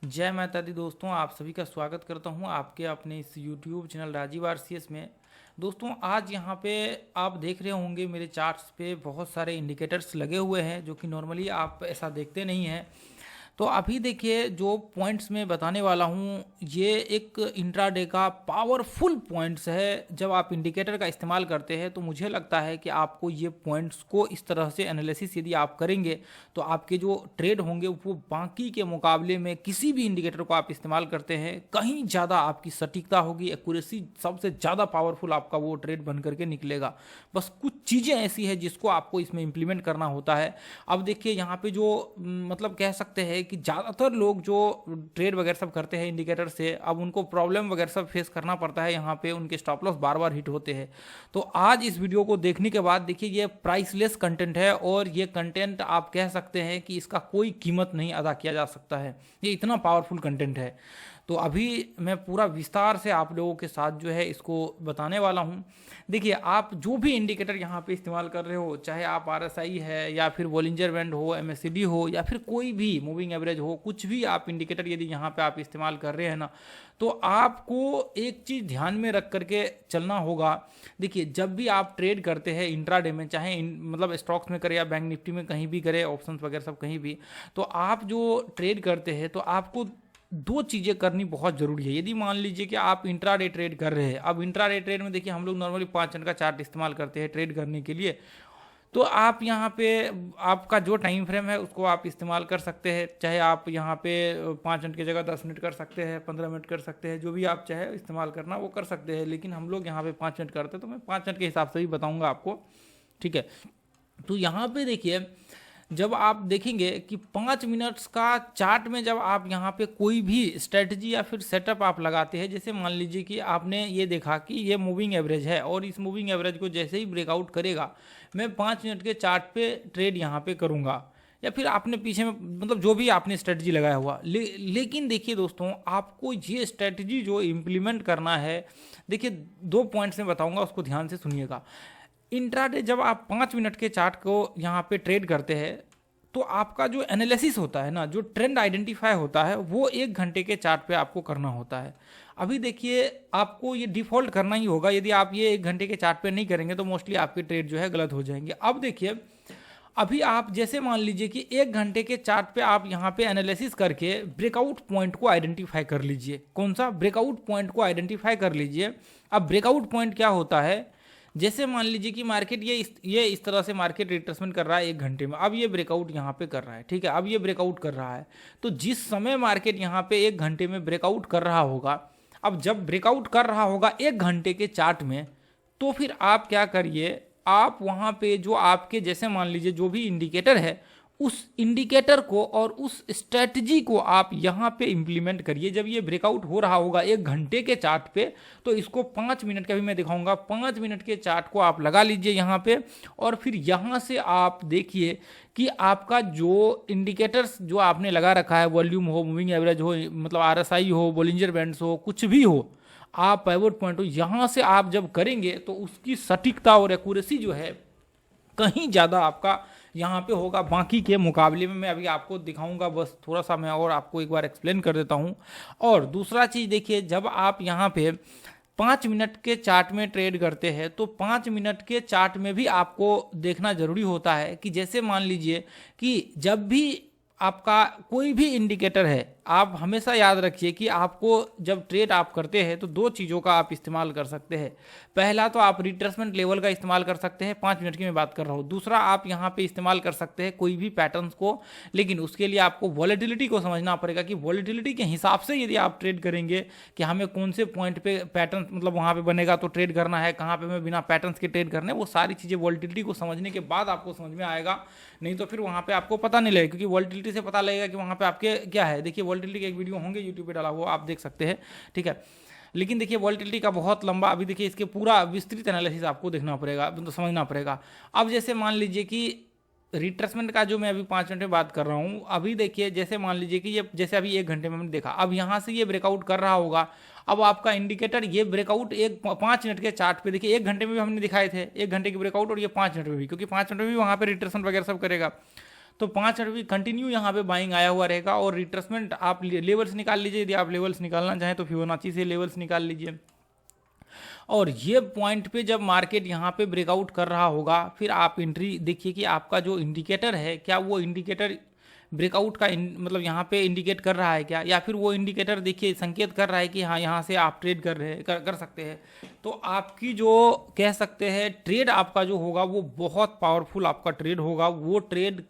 जय माता दी दोस्तों, आप सभी का स्वागत करता हूं आपके अपने इस YouTube चैनल राजीव आरसीएस में। दोस्तों, आज यहां पे आप देख रहे होंगे मेरे चार्ट्स पे बहुत सारे इंडिकेटर्स लगे हुए हैं जो कि नॉर्मली आप ऐसा देखते नहीं हैं। तो अभी देखिए जो पॉइंट्स मैं बताने वाला हूँ ये एक इंट्राडे का पावरफुल पॉइंट्स है। जब आप इंडिकेटर का इस्तेमाल करते हैं तो मुझे लगता है कि आपको ये पॉइंट्स को इस तरह से एनालिसिस यदि आप करेंगे तो आपके जो ट्रेड होंगे वो बाकी के मुकाबले में किसी भी इंडिकेटर को आप इस्तेमाल करते हैं कहीं ज़्यादा आपकी सटीकता होगी, एक्यूरेसी सबसे ज़्यादा पावरफुल आपका वो ट्रेड बन करके निकलेगा। बस कुछ चीज़ें ऐसी है जिसको आपको इसमें इम्प्लीमेंट करना होता है। अब देखिए यहाँ पे जो मतलब कह सकते हैं कि ज़्यादातर लोग जो ट्रेड वगैरह सब करते हैं इंडिकेटर से, अब उनको प्रॉब्लम वगैरह सब फेस करना पड़ता है। यहाँ पे उनके स्टॉप लॉस बार बार हिट होते हैं। तो आज इस वीडियो को देखने के बाद देखिए ये प्राइसलेस कंटेंट है और ये कंटेंट आप कह सकते हैं कि इसका कोई कीमत नहीं अदा किया जा सकता है। ये इतना पावरफुल कंटेंट है। तो अभी मैं पूरा विस्तार से आप लोगों के साथ जो है इसको बताने वाला हूँ। देखिए आप जो भी इंडिकेटर यहाँ पे इस्तेमाल कर रहे हो, चाहे आप आरएसआई है या फिर वॉलिंजर बैंड हो, एमएससीडी हो या फिर कोई भी मूविंग एवरेज हो, कुछ भी आप इंडिकेटर यदि यहाँ पे आप इस्तेमाल कर रहे हैं ना, तो आपको एक चीज़ ध्यान में रख करके चलना होगा। देखिए जब भी आप ट्रेड करते हैं इंट्राडे में, चाहे मतलब स्टॉक्स में करें या बैंक निफ्टी में कहीं भी करें, ऑप्शंस वगैरह सब कहीं भी, तो आप जो ट्रेड करते हैं तो आपको दो चीज़ें करनी बहुत ज़रूरी है। यदि मान लीजिए कि आप इंट्राडे ट्रेड कर रहे हैं, अब इंट्राडे ट्रेड में देखिए हम लोग नॉर्मली 5 मिनट का चार्ट इस्तेमाल करते हैं ट्रेड करने के लिए। तो आप यहाँ पे आपका जो टाइम फ्रेम है उसको आप इस्तेमाल कर सकते हैं। चाहे आप यहाँ पे 5 मिनट की जगह 10 मिनट कर सकते हैं, 15 मिनट कर सकते हैं, जो भी आप चाहे इस्तेमाल करना वो कर सकते हैं। लेकिन हम लोग यहाँ पे 5 मिनट करते हैं तो मैं 5 मिनट के हिसाब से ही बताऊँगा आपको, ठीक है। तो यहाँ पे देखिए जब आप देखेंगे कि 5 मिनट्स का चार्ट में जब आप यहाँ पे कोई भी स्ट्रेटजी या फिर सेटअप आप लगाते हैं, जैसे मान लीजिए कि आपने ये देखा कि ये मूविंग एवरेज है और इस मूविंग एवरेज को जैसे ही ब्रेकआउट करेगा मैं 5 मिनट के चार्ट पे ट्रेड यहाँ पे करूँगा, या फिर आपने पीछे में मतलब जो भी आपने स्ट्रेटजी लगाया हुआ। लेकिन देखिए दोस्तों, आपको ये स्ट्रेटजी जो इम्प्लीमेंट करना है, देखिए 2 पॉइंट्स में बताऊँगा, उसको ध्यान से सुनिएगा। इंट्राडे जब आप 5 मिनट के चार्ट को यहाँ पे ट्रेड करते हैं तो आपका जो एनालिसिस होता है ना, जो ट्रेंड आइडेंटिफाई होता है, वो 1 घंटे के चार्ट पे आपको करना होता है। अभी देखिए आपको ये डिफ़ॉल्ट करना ही होगा। यदि आप ये 1 घंटे के चार्ट पे नहीं करेंगे तो मोस्टली आपके ट्रेड जो है गलत हो जाएंगे। अब देखिए अभी आप जैसे मान लीजिए कि 1 घंटे के चार्ट पे आप यहाँ पे एनालिसिस करके ब्रेकआउट पॉइंट को आइडेंटिफाई कर लीजिए। कौन सा ब्रेकआउट पॉइंट को आइडेंटिफाई कर लीजिए। अब ब्रेकआउट पॉइंट क्या होता है, जैसे मान लीजिए कि मार्केट ये इस तरह से मार्केट रिट्रेसमेंट कर रहा है 1 घंटे में। अब ये ब्रेकआउट यहाँ पे कर रहा है, ठीक है। अब ये ब्रेकआउट कर रहा है, तो जिस समय मार्केट यहाँ पे 1 घंटे में ब्रेकआउट कर रहा होगा, अब जब ब्रेकआउट कर रहा होगा 1 घंटे के चार्ट में, तो फिर आप क्या करिए, आप वहाँ पे जो आपके जैसे मान लीजिए जो भी इंडिकेटर है उस इंडिकेटर को और उस स्ट्रेटजी को आप यहाँ पे इम्प्लीमेंट करिए। जब ये ब्रेकआउट हो रहा होगा 1 घंटे के चार्ट पे, तो इसको 5 मिनट का भी मैं दिखाऊंगा। 5 मिनट के चार्ट को आप लगा लीजिए यहाँ पे, और फिर यहाँ से आप देखिए कि आपका जो इंडिकेटर्स जो आपने लगा रखा है, वॉल्यूम हो, मूविंग एवरेज हो, मतलब आरएसआई हो, बॉलिंजर बैंड्स हो, कुछ भी हो, आप पाइवोट पॉइंट हो, यहाँ से आप जब करेंगे तो उसकी सटीकता और एक्यूरेसी जो है कहीं ज़्यादा आपका यहाँ पे होगा बाकी के मुकाबले में। मैं अभी आपको दिखाऊंगा, बस थोड़ा सा मैं और आपको एक बार एक्सप्लेन कर देता हूँ। और दूसरा चीज़ देखिए, जब आप यहाँ पे 5 मिनट के चार्ट में ट्रेड करते हैं तो 5 मिनट के चार्ट में भी आपको देखना ज़रूरी होता है कि जैसे मान लीजिए कि जब भी आपका कोई भी इंडिकेटर है, आप हमेशा याद रखिए कि आपको जब ट्रेड आप करते हैं तो 2 चीज़ों का आप इस्तेमाल कर सकते हैं। पहला तो आप रिट्रेसमेंट लेवल का इस्तेमाल कर सकते हैं, 5 मिनट की मैं बात कर रहा हूँ। दूसरा आप यहाँ पे इस्तेमाल कर सकते हैं कोई भी पैटर्न्स को, लेकिन उसके लिए आपको वॉलेटिलिटी को समझना पड़ेगा कि वॉलेटिलिटी के हिसाब से यदि आप ट्रेड करेंगे कि हमें कौन से पॉइंट पे पैटर्न मतलब वहाँ पे बनेगा तो ट्रेड करना है, कहाँ पे हमें बिना पैटर्न्स के ट्रेड करना है, वो सारी चीज़ें वॉलेटिलिटी को समझने के बाद आपको समझ में आएगा। नहीं तो फिर वहाँ पे आपको पता नहीं लगेगा, क्योंकि वॉलेटिलिटी से पता लगेगा कि वहाँ पे आपके क्या है। देखिए वॉलेटिलिटी के एक वीडियो होंगे यूट्यूब पे डाला हुआ, आप देख सकते हैं, ठीक है। लेकिन देखिए वॉलेटिलिटी का बहुत लंबा, अभी देखिए इसके पूरा विस्तृत एनालिसिस आपको देखना पड़ेगा, तो समझना पड़ेगा। अब जैसे मान लीजिए कि रिट्रेसमेंट का जो मैं अभी 5 मिनट में बात कर रहा हूँ, अभी देखिए जैसे मान लीजिए कि ये जैसे अभी 1 घंटे में मैंने देखा, अब यहाँ से ये ब्रेकआउट कर रहा होगा। अब आपका इंडिकेटर ये ब्रेकआउट 5 मिनट के चार्ट पे देखिए, 1 घंटे में भी हमने दिखाए थे 1 घंटे की ब्रेकआउट, और ये 5 मिनट में भी, क्योंकि 5 मिनट में भी वहाँ पे रिट्रेसमेंट वगैरह सब करेगा। तो 5 मिनट भी कंटिन्यू यहाँ पे बाइंग आया हुआ रहेगा। और रिट्रेसमेंट आप लेवल्स निकाल लीजिए, यदि आप लेवल्स निकालना चाहें तो फिबोनाची से लेवल्स निकाल लीजिए। और ये पॉइंट पे जब मार्केट यहाँ पे ब्रेकआउट कर रहा होगा, फिर आप एंट्री देखिए कि आपका जो इंडिकेटर है, क्या वो इंडिकेटर ब्रेकआउट का मतलब यहाँ पे इंडिकेट कर रहा है क्या, या फिर वो इंडिकेटर देखिए संकेत कर रहा है कि हाँ यहाँ से आप ट्रेड कर रहे कर सकते हैं। तो आपकी जो कह सकते हैं ट्रेड आपका जो होगा वो बहुत पावरफुल आपका ट्रेड होगा। वो ट्रेड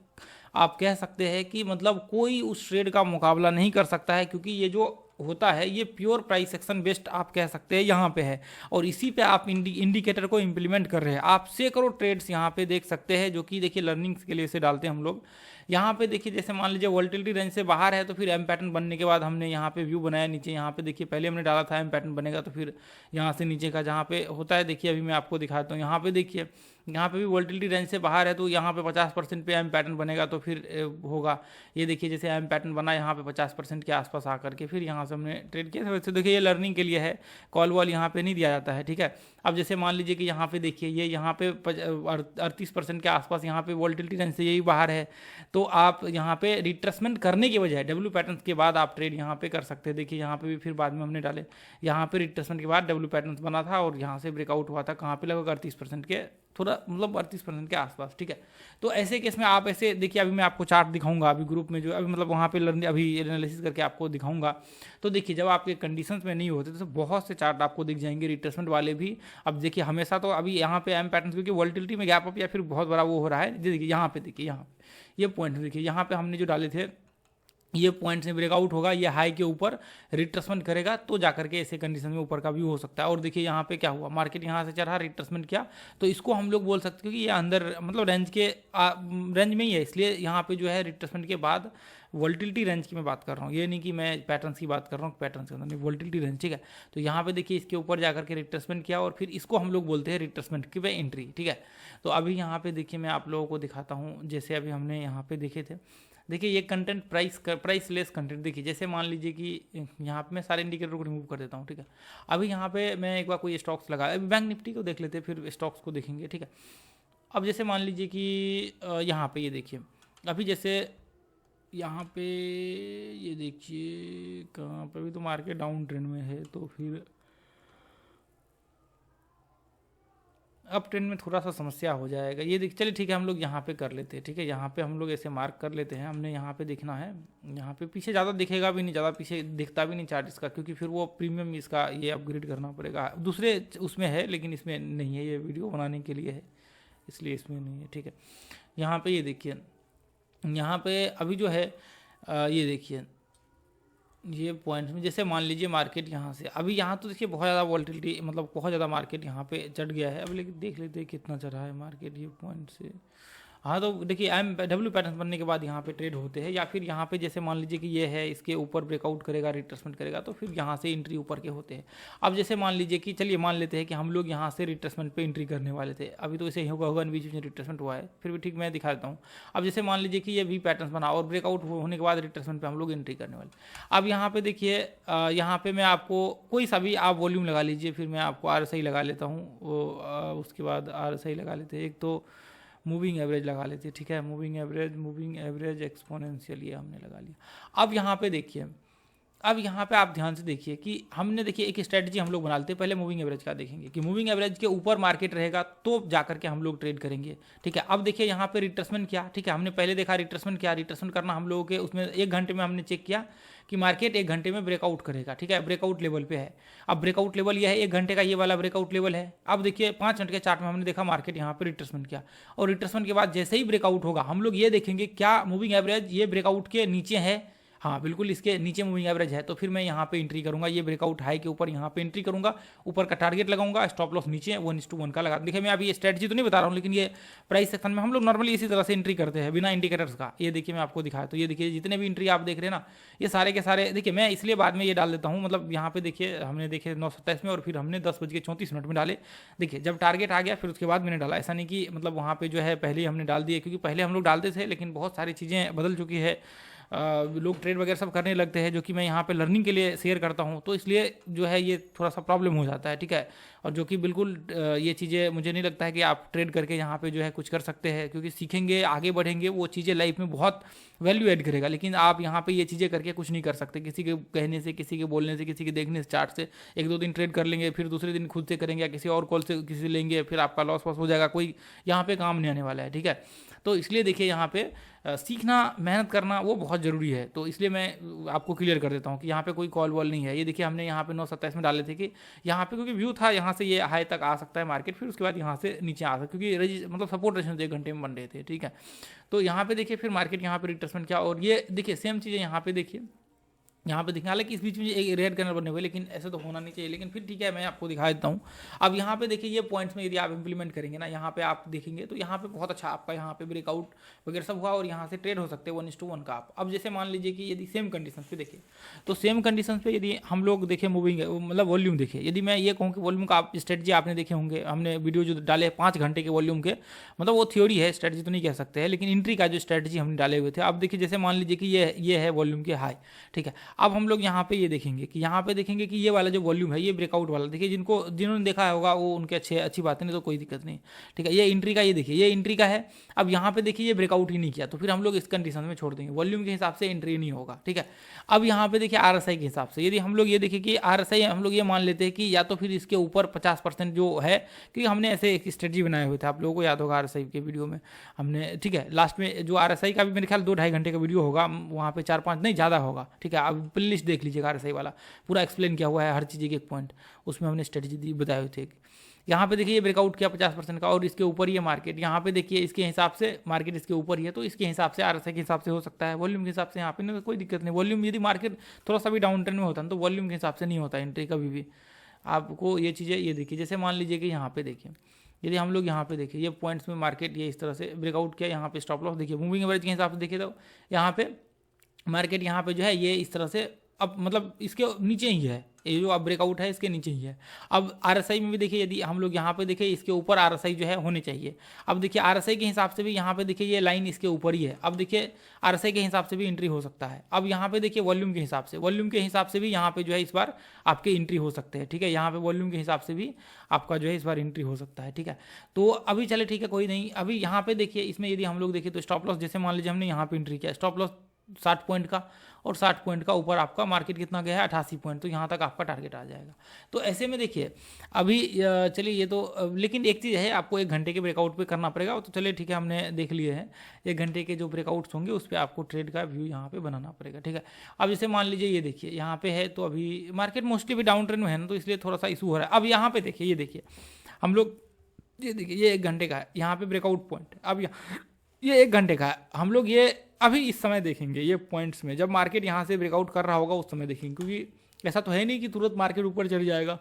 आप कह सकते हैं कि मतलब कोई उस ट्रेड का मुकाबला नहीं कर सकता है, क्योंकि ये जो होता है ये प्योर प्राइस एक्शन बेस्ड आप कह सकते हैं यहाँ पे है। और इसी पे आप इंडिकेटर को इम्प्लीमेंट कर रहे हैं। आप सैकड़ों ट्रेड्स यहाँ पे देख सकते हैं, जो कि देखिए लर्निंग्स के लिए इसे डालते हैं हम लोग। यहाँ पे देखिए जैसे मान लीजिए वोलेटिलिटी रेंज से बाहर है, तो फिर एम पैटर्न बनने के बाद हमने यहाँ पे व्यू बनाया नीचे। यहाँ पे देखिए पहले हमने डाला था एम पैटर्न बनेगा, तो फिर यहाँ से नीचे का जहाँ पे होता है देखिए अभी मैं आपको दिखाता हूँ। यहाँ पे देखिए यहाँ पे भी वोलेटिलिटी रेंज से बाहर है, तो यहाँ पे 50% पे एम पैटर्न बनेगा तो फिर होगा। ये देखिए जैसे एम पैटर्न बना यहाँ पे 50% के आसपास आकर के फिर यहाँ से हमने ट्रेड किया। वैसे देखिए ये लर्निंग के लिए है, कॉल वॉल यहाँ पे नहीं दिया जाता है, ठीक है। अब जैसे मान लीजिए कि यहाँ पे देखिए ये यहाँ पे 38% के आसपास यहाँ पे वोलेटिलिटी रेंज से यही बाहर है, तो आप यहाँ पे रिट्रेसमेंट करने के बजाय डब्ल्यू पैटर्न के बाद आप ट्रेड यहाँ पे कर सकते हैं। देखिए यहाँ पे भी फिर बाद में हमने डाले, यहाँ पे रिट्रेसमेंट के बाद डब्ल्यू पैटर्न बना था और यहाँ से ब्रेकआउट हुआ था, कहाँ पे लगभग 38% के, थोड़ा मतलब 38% के आसपास, ठीक है। तो ऐसे केस में आप ऐसे देखिए, अभी मैं आपको चार्ट दिखाऊंगा अभी ग्रुप में जो अभी मतलब वहाँ पे अभी एनालिसिस करके आपको दिखाऊंगा। तो देखिए जब आपके कंडीशंस में नहीं होते तो बहुत से चार्ट आपको दिख जाएंगे रिट्रेसमेंट वाले भी। अब देखिए हमेशा तो अभी यहाँ पे एम पैटर्न क्योंकि वोलेटिलिटी में गैप अप या फिर बहुत बड़ा वो हो रहा है। देखिए यहाँ पे देखिए यहाँ ये पॉइंट देखिए, यहाँ पे हमने जो डाले थे ये पॉइंट से ब्रेकआउट होगा, ये हाई के ऊपर रिट्रेसमेंट करेगा तो जाकर के ऐसे कंडीशन में ऊपर का व्यू हो सकता है। और देखिए यहाँ पे क्या हुआ, मार्केट यहाँ से चढ़ा रिट्रेसमेंट किया, तो इसको हम लोग बोल सकते हैं कि ये अंदर मतलब रेंज में ही है, इसलिए यहाँ पे जो है रिट्रेसमेंट के बाद वोलेटिलिटी रेंज की मैं बात कर रहा हूँ, ये नहीं कि मैं पैटर्न्स की बात कर रहा हूँ, पैटर्न्स के अंदर नहीं, वोलेटिलिटी रेंज, ठीक है। तो यहाँ पे देखिए इसके ऊपर जाकर के रिट्रेसमेंट किया और फिर इसको हम लोग बोलते हैं रिट्रेसमेंट की वे एंट्री, ठीक है। तो अभी यहाँ पे देखिए मैं आप लोगों को दिखाता हूँ, जैसे अभी हमने यहाँ पे देखे थे, देखिए ये कंटेंट प्राइस लेस कंटेंट। देखिए जैसे मान लीजिए कि यहाँ पे मैं सारे इंडिकेटर को रिमूव कर देता हूँ, ठीक है। अभी यहाँ पे मैं एक बार कोई स्टॉक्स लगा, अभी बैंक निफ्टी को देख लेते हैं फिर स्टॉक्स को देखेंगे, ठीक है। अब जैसे मान लीजिए कि यहाँ पे ये देखिए, अभी जैसे यहाँ पे ये देखिए कहाँ पे, अभी तो मार्केट डाउन ट्रेंड में है, तो फिर अप ट्रेंड में थोड़ा सा समस्या हो जाएगा। ये देख, चलिए ठीक है हम लोग यहाँ पे कर लेते हैं, ठीक है। यहाँ पे हम लोग ऐसे मार्क कर लेते हैं, हमने यहाँ पे देखना है, यहाँ पे पीछे ज़्यादा दिखेगा भी नहीं, ज़्यादा पीछे दिखता भी नहीं चार्ट इसका, क्योंकि फिर वो प्रीमियम इसका ये अपग्रेड करना पड़ेगा। दूसरे उसमें है लेकिन इसमें नहीं है, ये वीडियो बनाने के लिए है इसलिए इसमें नहीं है, ठीक है। यहाँ पर ये देखिए, यहाँ पर अभी जो है ये देखिए ये पॉइंट्स में, जैसे मान लीजिए मार्केट यहाँ से अभी यहाँ तो देखिए बहुत ज़्यादा वोलेटिलिटी मतलब बहुत ज़्यादा मार्केट यहाँ पे चढ़ गया है। अब लेकिन देख लेते हैं कितना चढ़ा है मार्केट ये पॉइंट से। हाँ तो देखिए डब्ल्यू पैटर्न बनने के बाद यहाँ पे ट्रेड होते हैं, या फिर यहाँ पे जैसे मान लीजिए कि ये है, इसके ऊपर ब्रेकआउट करेगा, रिट्रेसमेंट करेगा, तो फिर यहाँ से एंट्री ऊपर के होते हैं। अब जैसे मान लीजिए कि चलिए मान लेते हैं कि हम लोग यहाँ से रिट्रेसमेंट पे एंट्री करने वाले थे, अभी तो ऐसे होगा बीच में रिट्रेसमेंट हुआ है, फिर भी ठीक मैं दिखा देता हूँ। अब जैसे मान लीजिए कि ये भी पैटर्न बना और ब्रेकआउट होने के बाद रिट्रेसमेंट पर हम लोग एंट्री करने वाले। अब यहाँ पे देखिए यहाँ पे मैं आपको कोई सा भी आप वॉल्यूम लगा लीजिए, फिर मैं आपको RSI लगा लेता हूँ, वो उसके बाद RSI लगा लेते हैं, एक तो मूविंग एवरेज लगा लेते हैं, ठीक है। मूविंग एवरेज एक्सपोनेंशियल ये हमने लगा लिया। अब यहाँ पे देखिए, अब यहाँ पे आप ध्यान से देखिए कि हमने देखिए एक स्ट्रेटजी हम लोग बना लेते हैं, पहले मूविंग एवरेज का देखेंगे कि मूविंग एवरेज के ऊपर मार्केट रहेगा तो जाकर के हम लोग ट्रेड करेंगे, ठीक है। अब देखिए यहाँ पे रिट्रेसमेंट किया, ठीक है, हमने पहले देखा रिट्रेसमेंट क्या, रिट्रेसमेंट करना हम लोगों के उसमें 1 घंटे में हमने चेक किया कि मार्केट 1 घंटे में ब्रेकआउट करेगा, ठीक है, ब्रेकआउट लेवल पे है। अब ब्रेकआउट लेवल यह है 1 घंटे का, ये वाला ब्रेकआउट लेवल है। अब देखिए 5 मिनट के चार्ट में हमने देखा मार्केट यहाँ पे रिट्रेसमेंट किया, और रिट्रेसमेंट के बाद जैसे ही ब्रेकआउट होगा हम लोग ये देखेंगे क्या मूविंग एवरेज ये ब्रेकआउट के नीचे है, हाँ बिल्कुल इसके नीचे मूविंग एवरेज है, तो फिर मैं यहाँ पे एंट्री करूंगा, ये ब्रेकआउट हाई के ऊपर यहाँ पे एंट्री करूंगा, ऊपर का टारगेट लगाऊंगा, स्टॉप लॉस नीचे 1:1 का लगा। देखिए मैं अभी ये स्ट्रेटजी तो नहीं बता रहा हूँ, लेकिन ये प्राइस सेक्शन में हम लोग नॉर्मली इसी तरह से एंट्री करते हैं बिना इंडिकेटर्स का। ये देखिए मैं आपको दिखाया, तो ये देखिए जितने भी एंट्री आप देख रहे हैं ना, ये सारे के सारे देखिए मैं इसलिए बाद में ये डाल देता हूँ, मतलब यहाँ पे देखिए हमने देखे 9:27 में और फिर हमने 10:34 में डाले। देखिए जब टारगेट आ गया फिर उसके बाद मैंने डाला, ऐसा नहीं कि मतलब वहाँ पे जो है पहले ही हमने डाल दिए, क्योंकि पहले हम लोग डालते थे लेकिन बहुत सारी चीज़ें बदल चुकी है, लोग ट्रेड वगैरह सब करने लगते हैं, जो कि मैं यहाँ पे लर्निंग के लिए शेयर करता हूँ, तो इसलिए जो है ये थोड़ा सा प्रॉब्लम हो जाता है, ठीक है। और जो कि बिल्कुल ये चीज़ें मुझे नहीं लगता है कि आप ट्रेड करके यहाँ पे जो है कुछ कर सकते हैं, क्योंकि सीखेंगे आगे बढ़ेंगे, वो चीज़ें लाइफ में बहुत वैल्यू ऐड करेगा। लेकिन आप यहाँ पे ये चीज़ें करके कुछ नहीं कर सकते, किसी के कहने से, किसी के बोलने से, किसी के देखने से, चार्ट से एक दो दिन ट्रेड कर लेंगे, फिर दूसरे दिन खुद से करेंगे या किसी और कॉल से किसी से लेंगे, फिर आपका लॉस वॉस हो जाएगा, कोई यहाँ पे काम नहीं आने वाला है, ठीक है। तो इसलिए देखिए यहाँ पे सीखना, मेहनत करना वो बहुत ज़रूरी है। तो इसलिए मैं आपको क्लियर कर देता हूँ कि यहाँ पे कोई कॉल वॉल नहीं है। ये देखिए हमने यहाँ पे 9:27 में डाले थे कि यहाँ पे क्योंकि व्यू था, यहाँ से ये हाई तक आ सकता है मार्केट, फिर उसके बाद यहाँ से नीचे आ सकता है, क्योंकि मतलब सपोर्ट रेजिस्टेंस 1 घंटे में बन रहे थे, ठीक है। तो यहाँ पे देखिए फिर मार्केट यहाँ पे रिट्रेसमेंट किया, और ये देखिए सेम चीज़ें यहाँ पे देखिए, यहाँ पे दिखना, हालांकि इस बीच में एक रेड कैंडल बने हुए, लेकिन ऐसे तो होना नहीं चाहिए, लेकिन फिर ठीक है मैं आपको दिखा देता हूँ। अब यहाँ पे देखिए ये पॉइंट्स में यदि आप इंप्लीमेंट करेंगे ना, यहाँ पे आप देखेंगे तो यहाँ पे बहुत अच्छा आपका यहाँ पे ब्रेकआउट वगैरह सब हुआ, और यहाँ से ट्रेड हो सकते हैं 1:1 का आप। अब जैसे मान लीजिए कि यदि सेम कंडीशन पे देखिए, तो सेम कंडीशन पे यदि हम लोग देखें मूविंग मतलब वॉल्यूम देखिए, यदि मैं ये कहूँ कि वॉल्यूम का आप स्ट्रेटजी आपने देखे होंगे, हमने वीडियो जो डाले 5 घंटे के वॉल्यूम के, मतलब वो थ्योरी है, स्ट्रेटजी तो नहीं कह सकते हैं, लेकिन एंट्री का जो स्ट्रेटजी हमने डाले हुए थे। अब देखिए जैसे मान लीजिए कि ये है वॉल्यूम के हाई, ठीक है। अब हम लोग यहाँ ये देखेंगे कि यहाँ पे देखेंगे कि ये वाला जो वॉल्यूम है, ये ब्रेकआउट वाला देखिए, जिन्होंने देखा होगा वो उनके अच्छी बात है, नहीं तो कोई दिक्कत नहीं, ठीक है। ये एंट्री का, ये देखिए ये एंट्री का है। अब यहाँ पे देखिए ये ब्रेकआउट ही नहीं किया, तो फिर हम लोग इस कंडीशन में छोड़ देंगे, वॉल्यूम के हिसाब से एंट्री नहीं होगा, ठीक है। अब यहाँ पे देखिए RSI के हिसाब से, यदि हम लोग ये देखिए कि RSI हम लोग ये मान लेते हैं कि या तो फिर इसके ऊपर 50% जो है, क्योंकि हमने ऐसे एक स्ट्रेटजी बनाए हुए थे, आप लोगों को याद होगा RSI के वीडियो में हमने, ठीक है। लास्ट में जो RSI का भी मेरे ख्याल 2-2.5 घंटे का वीडियो होगा, वहाँ पे 4-5 नहीं ज़्यादा होगा, ठीक है। आप प्लेलिस्ट देख लीजिएगा, RSI वाला पूरा एक्सप्लेन किया हुआ है हर चीज़, एक पॉइंट उसमें हमने स्ट्रेटजी बताए हुए थे। यहाँ पे देखिए ये ब्रेकआउट किया 50% का, और इसके ऊपर ही है मार्केट, यहाँ पे देखिए इसके हिसाब से मार्केट इसके ऊपर ही है, तो इसके हिसाब से RSI के हिसाब से हो सकता है, वॉल्यूम के हिसाब से यहाँ पे नहीं, कोई दिक्कत नहीं। वॉल्यूम यदि मार्केट थोड़ा सा भी डाउन ट्रेंड में होता है तो वॉल्यूम के हिसाब से नहीं होता एंट्री कभी भी। आपको ये चीज़ें ये देखिए, जैसे मान लीजिए कि यहाँ पे देखिए, यदि हम लोग यहाँ पे देखिए ये पॉइंट्स में मार्केट ये इस तरह से ब्रेकआउट किया, यहाँ पे स्टॉप लॉस देखिए मूविंग एवरेज के हिसाब से देखिए, तो यहाँ पे मार्केट यहाँ पे जो है ये इस तरह से अब मतलब इसके नीचे ही है, ये जो अब ब्रेकआउट है इसके नीचे ही है। अब RSI में भी देखिए, यदि हम लोग यहाँ पे देखें इसके ऊपर RSI जो है होने चाहिए। अब देखिए RSI के हिसाब से भी यहाँ पे देखिए ये लाइन इसके ऊपर ही है। अब देखिए RSI के हिसाब से भी एंट्री हो सकता है। अब यहाँ पे देखिए वॉल्यूम के हिसाब से भी यहाँ पे जो है इस बार आपके एंट्री हो सकते हैं, ठीक है। यहाँ पे वॉल्यूम के हिसाब से भी आपका जो है इस बार एंट्री हो सकता है, ठीक है। तो अभी चले ठीक है, कोई नहीं। अभी यहाँ पे देखिए इसमें यदि हम लोग देखें तो स्टॉप लॉस, जैसे मान लीजिए हमने यहाँ पे एंट्री किया, स्टॉप लॉस 60 पॉइंट का, और 60 पॉइंट का ऊपर आपका मार्केट कितना गया है 88 पॉइंट, तो यहाँ तक आपका टारगेट आ जाएगा। तो ऐसे में देखिए अभी चलिए ये तो, लेकिन एक चीज़ है, आपको 1 घंटे के ब्रेकआउट पे करना पड़ेगा। तो चलिए ठीक है, हमने देख लिए हैं 1 घंटे के जो ब्रेकआउट्स होंगे उस पर आपको ट्रेड का व्यू यहाँ पे बनाना पड़ेगा, ठीक है। अब जैसे मान लीजिए ये देखिए यहाँ पे है, तो अभी मार्केट मोस्टली भी डाउन ट्रेंड में है ना, तो इसलिए थोड़ा सा इशू हो रहा है। अब यहाँ पे देखिए, ये देखिए हम लोग ये देखिए ये 1 घंटे का है, यहाँ पे ब्रेकआउट पॉइंट, अब ये 1 घंटे का है। हम लोग ये अभी इस समय देखेंगे, ये पॉइंट्स में जब मार्केट यहाँ से ब्रेकआउट कर रहा होगा उस समय देखेंगे, क्योंकि ऐसा तो है नहीं कि तुरंत मार्केट ऊपर चढ़ जाएगा।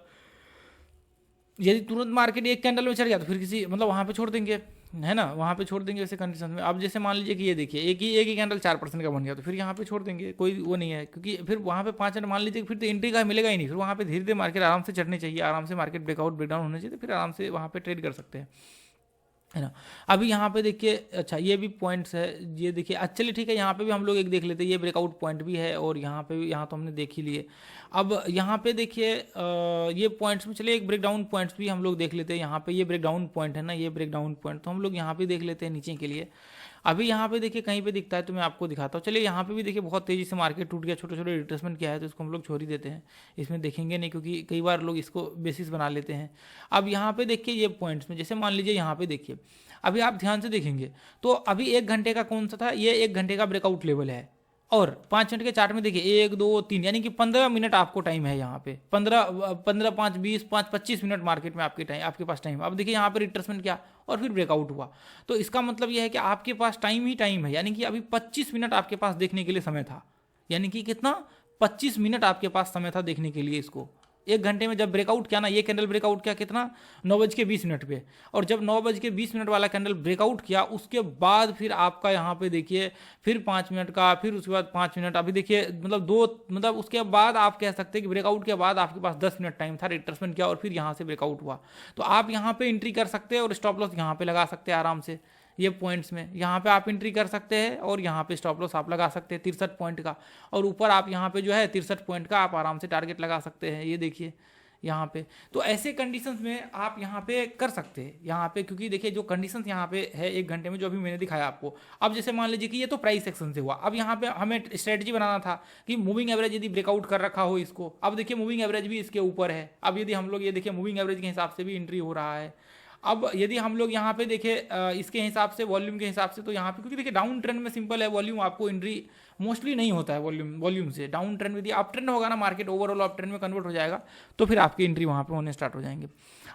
यदि तुरंत मार्केट एक कैंडल में चढ़ गया तो फिर किसी मतलब वहाँ पे छोड़ देंगे, है ना, वहाँ पे छोड़ देंगे ऐसे कंडीशन में। अब जैसे मान लीजिए कि ये देखिए एक ही कैंडल 4% का बन गया, तो फिर यहाँ पे छोड़ देंगे, कोई वो नहीं है, क्योंकि फिर वहाँ पे 5 मिनट मान लीजिए फिर तो एंट्री का मिलेगा ही नहीं। फिर वहाँ पे धीरे धीरे मार्केट आराम से चढ़नी चाहिए, आराम से मार्केट ब्रेकआउट ब्रेकडाउन होने चाहिए, तो फिर आराम से वहाँ पे ट्रेड कर सकते हैं, है ना। अभी यहाँ पे देखिए, अच्छा ये भी पॉइंट्स है, ये देखिए चलिए ठीक है, यहाँ पे भी हम लोग एक देख लेते हैं, ये ब्रेकआउट पॉइंट भी है, और यहाँ पे भी, यहाँ तो हमने देख ही लिए। अब यहाँ पे देखिए ये पॉइंट्स में चलिए एक ब्रेकडाउन पॉइंट्स भी हम लोग देख लेते हैं। यहाँ पे ये ब्रेकडाउन पॉइंट है ना, ये ब्रेकडाउन पॉइंट तो हम लोग यहाँ पे देख लेते हैं नीचे के लिए। अभी यहाँ पे देखिए कहीं पे दिखता है तो मैं आपको दिखाता हूँ। चलिए यहाँ पे भी देखिए बहुत तेज़ी से मार्केट टूट गया, छोटे छोटे रिट्रेसमेंट किया है, तो इसको हम लोग छोड़ ही देते हैं, इसमें देखेंगे नहीं, क्योंकि कई बार लोग इसको बेसिस बना लेते हैं। अब यहाँ पे देखिए ये पॉइंट्स में, जैसे मान लीजिए यहाँ पे देखिए, अभी आप ध्यान से देखेंगे तो अभी 1 घंटे का कौन सा था, ये 1 घंटे का ब्रेकआउट लेवल है, और 5 मिनट के चार्ट में देखिए 1 2 3 यानी कि 15 मिनट आपको टाइम है यहाँ पे, 15 5 20 5 25 मिनट मार्केट में आपके पास टाइम। अब देखिए यहाँ पे रिट्रेसमेंट किया और फिर ब्रेकआउट हुआ, तो इसका मतलब यह है कि आपके पास टाइम ही टाइम है, यानी कि अभी 25 मिनट आपके पास देखने के लिए समय था, यानी कि कितना 25 मिनट आपके पास समय था देखने के लिए इसको। 1 घंटे में जब ब्रेकआउट किया ना, ये कैंडल ब्रेकआउट किया कितना 9:20 पे, और जब 9:20 वाला कैंडल ब्रेकआउट किया उसके बाद फिर आपका यहाँ पे देखिए फिर 5 मिनट का, फिर उसके बाद 5 मिनट, अभी देखिए मतलब उसके बाद आप कह सकते हैं कि ब्रेकआउट के बाद आपके पास 10 मिनट टाइम था, रिट्रेसमेंट किया और फिर यहाँ से ब्रेकआउट हुआ। तो आप यहाँ पे एंट्री कर सकते हैं और स्टॉप लॉस यहाँ पे लगा सकते हैं आराम से, ये पॉइंट्स में यहाँ पे आप एंट्री कर सकते हैं और यहाँ पे स्टॉप लॉस आप लगा सकते हैं 63 पॉइंट का, और ऊपर आप यहाँ पे जो है 63 पॉइंट का आप आराम से टारगेट लगा सकते हैं। ये देखिए यहाँ पे, तो ऐसे कंडीशंस में आप यहाँ पे कर सकते हैं यहाँ पे, क्योंकि देखिए जो कंडीशंस यहाँ पे है 1 घंटे में जो अभी मैंने दिखाया आपको। अब जैसे मान लीजिए कि ये तो प्राइस एक्शन से हुआ, अब यहाँ पे हमें स्ट्रेटजी बनाना था कि मूविंग एवरेज यदि ब्रेकआउट कर रखा हो इसको, अब देखिए मूविंग एवरेज भी इसके ऊपर है। अब यदि हम लोग ये देखिए मूविंग एवरेज के हिसाब से भी एंट्री हो रहा है। अब यदि हम लोग यहाँ पे देखें इसके हिसाब से, वॉल्यूम के हिसाब से, तो यहाँ पे क्योंकि देखिए डाउन ट्रेंड में सिंपल है, वॉल्यूम आपको एंट्री मोस्टली नहीं होता है वॉल्यूम से। डाउन ट्रेंड में यदि अप ट्रेंड होगा ना, मार्केट ओवरऑल अप ट्रेंड में कन्वर्ट हो जाएगा, तो फिर आपकी एंट्री वहाँ पे होने स्टार्ट हो जाएंगे।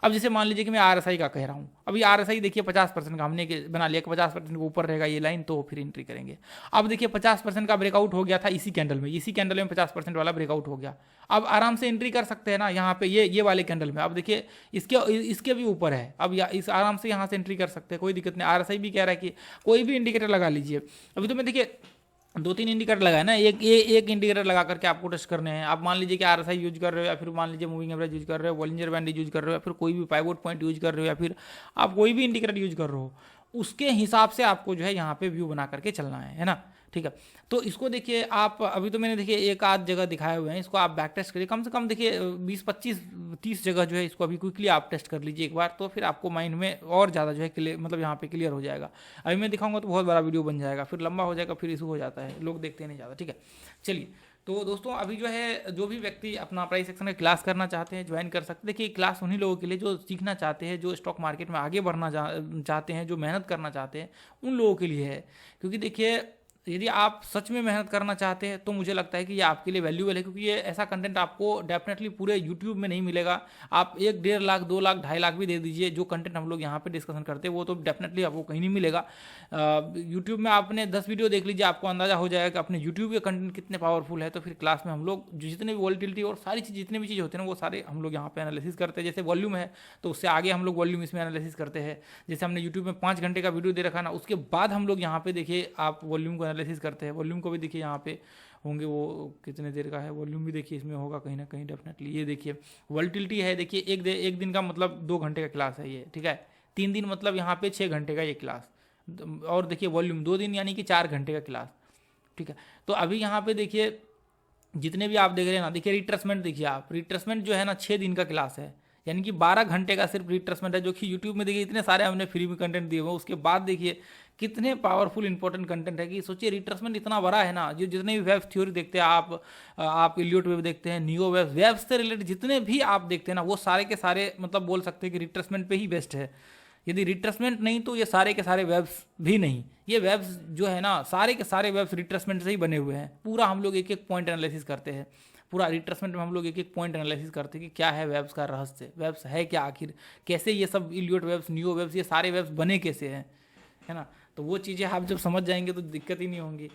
अब जैसे मान लीजिए कि मैं RSI का कह रहा हूँ, अभी RSI देखिए 50% का हमने बना लिया कि 50% के ऊपर रहेगा ये लाइन, तो फिर एंट्री करेंगे। अब देखिए 50% का ब्रेकआउट हो गया था इसी कैंडल में 50% वाला ब्रेकआउट हो गया। अब आराम से एंट्री कर सकते हैं ना यहाँ पे, ये वाले कैंडल में। अब देखिए इसके भी ऊपर है, अब इस आराम से यहाँ से एंट्री कर सकते हैं, कोई दिक्कत नहीं। RSI भी कह रहा है कि कोई भी इंडिकेटर लगा लीजिए। अभी तो मैं देखिए 2-3 इंडिकेटर लगाए ना, एक इंडिकेटर लगा करके आपको टेस्ट करने हैं। आप मान लीजिए कि RSI यूज कर रहे हो, या फिर मान लीजिए मूविंग एवरेज यूज कर रहे हो, बॉलिंजर बैंड यूज कर रहे हो, या फिर कोई भी पाइवोट पॉइंट यूज कर रहे हो, या फिर आप कोई भी इंडिकेटर यूज कर रहे हो, उसके हिसाब से आपको जो है यहाँ पे व्यू बना करके चलना है ना, ठीक है। तो इसको देखिए आप, अभी तो मैंने देखिए एक आध जगह दिखाए हुए हैं, इसको आप बैक टेस्ट करिए, कम से कम देखिए 20-25-30 जगह जो है इसको अभी क्विकली आप टेस्ट कर लीजिए एक बार, तो फिर आपको माइंड में और ज़्यादा जो है क्लियर, मतलब यहाँ पे क्लियर हो जाएगा। अभी मैं दिखाऊंगा तो बहुत बड़ा वीडियो बन जाएगा, फिर लंबा हो जाएगा, फिर इशू हो जाता है, लोग देखते नहीं ज़्यादा, ठीक है। चलिए, तो दोस्तों अभी जो है जो भी व्यक्ति अपना प्राइस एक्शन में क्लास करना चाहते हैं ज्वाइन कर सकते हैं। देखिए क्लास उन्हीं लोगों के लिए जो सीखना चाहते हैं, जो स्टॉक मार्केट में आगे बढ़ना चाहते हैं, जो मेहनत करना चाहते हैं, उन लोगों के लिए है। क्योंकि देखिए यदि आप सच में मेहनत करना चाहते हैं तो मुझे लगता है कि ये आपके लिए वैल्यूएबल है, क्योंकि ये ऐसा कंटेंट आपको डेफिनेटली पूरे यूट्यूब में नहीं मिलेगा। आप 1-1.5 लाख 2 लाख 2.5 लाख भी दे दीजिए, जो कंटेंट हम लोग यहाँ पे डिस्कशन करते हैं वो तो डेफिनेटली आपको कहीं नहीं मिलेगा। यूट्यूब में आपने 10 वीडियो देख लीजिए, आपको अंदाजा हो जाएगा कि अपने यूट्यूब के कंटेंट कितने पावरफुल है। तो फिर क्लास में हम लोग जितने भी वॉलिटिलिटी और सारी चीज़ जितने भी चीज़ होते हैं ना, वो सारे हम लोग यहाँ पे एनालिसिस करते हैं। जैसे वॉल्यूम है तो उससे आगे हम लोग वॉल्यूम इसमें एनालिसिस करते हैं। जैसे हमने यूट्यूब में 5 घंटे का वीडियो दे रखा ना, उसके बाद हम लोग यहाँ पे देखिए आप वॉल्यूम को एनालिसिस करते हैं। वॉल्यूम को भी देखिए यहाँ पे होंगे, वो कितने देर का है वॉल्यूम भी देखिए इसमें होगा कहीं ना कहीं डेफिनेटली। ये देखिए वॉलिटिलिटी है, देखिए एक दिन का मतलब 2 घंटे का क्लास है ये, ठीक है। 3 दिन मतलब यहाँ पे 6 घंटे का ये क्लास, और देखिए वॉल्यूम 2 दिन यानी कि 4 घंटे का क्लास, ठीक है। तो अभी यहाँ पे देखिए जितने भी आप देख रहे हैं ना, देखिए रिट्रेसमेंट देखिए आप, रिट्रेसमेंट जो है ना 6 दिन का क्लास है, यानी कि 12 घंटे का सिर्फ रिट्रेसमेंट है, जो कि यूट्यूब में देखिए इतने सारे हमने फ्री में कंटेंट दिए हुए हैं। उसके बाद देखिए कितने पावरफुल इंपॉर्टेंट कंटेंट है कि सोचिए रिट्रेसमेंट इतना बड़ा है ना। जो जितने भी वेब थ्योरी देखते हैं आप इलियट वेब देखते हैं, नियो वेब से रिलेटेड जितने भी आप देखते हैं ना, वो सारे के सारे मतलब बोल सकते हैं कि रिट्रेसमेंट पे ही बेस्ट है। यदि रिट्रेसमेंट नहीं तो ये सारे के सारे वेब्स भी नहीं। ये वेब्स जो है ना, सारे के सारे वेब्स रिट्रेसमेंट से ही बने हुए हैं। पूरा हम लोग एक एक पॉइंट एनालिसिस करते हैं, पूरा रिट्रेसमेंट में हम लोग एक एक पॉइंट एनालिसिस करते हैं कि क्या है वेब्स का रहस्य, वेब्स है क्या आखिर, कैसे ये सब इलियट वेब्स, नियो वेब्स, ये सारे वेब्स बने कैसे हैं, है ना। तो वो चीज़ें आप जब समझ जाएंगे तो दिक्कत ही नहीं होंगी।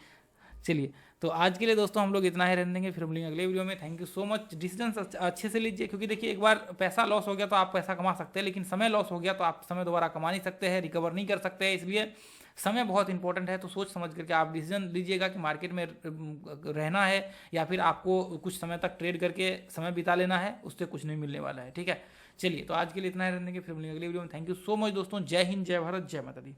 चलिए, तो आज के लिए दोस्तों हम लोग इतना ही रहने देंगे, फिर मिलेंगे अगले वीडियो में। Thank you so much. Decision अच्छे से लीजिए, क्योंकि देखिए एक बार पैसा लॉस हो गया तो आप पैसा कमा सकते हैं, लेकिन समय लॉस हो गया तो आप समय दोबारा कमा नहीं सकते हैं, रिकवर नहीं कर सकते हैं। इसलिए समय बहुत इंपॉर्टेंट है। तो सोच समझ करके आप डिसीजन लीजिएगा कि मार्केट में रहना है या फिर आपको कुछ समय तक ट्रेड करके समय बिता लेना है, उससे कुछ नहीं मिलने वाला है, ठीक है। चलिए, तो आज के लिए इतना ही रहने देंगे, फिर मिलेंगे अगले वीडियो में। थैंक यू सो मच दोस्तों। जय हिंद, जय भारत, जय माता दी।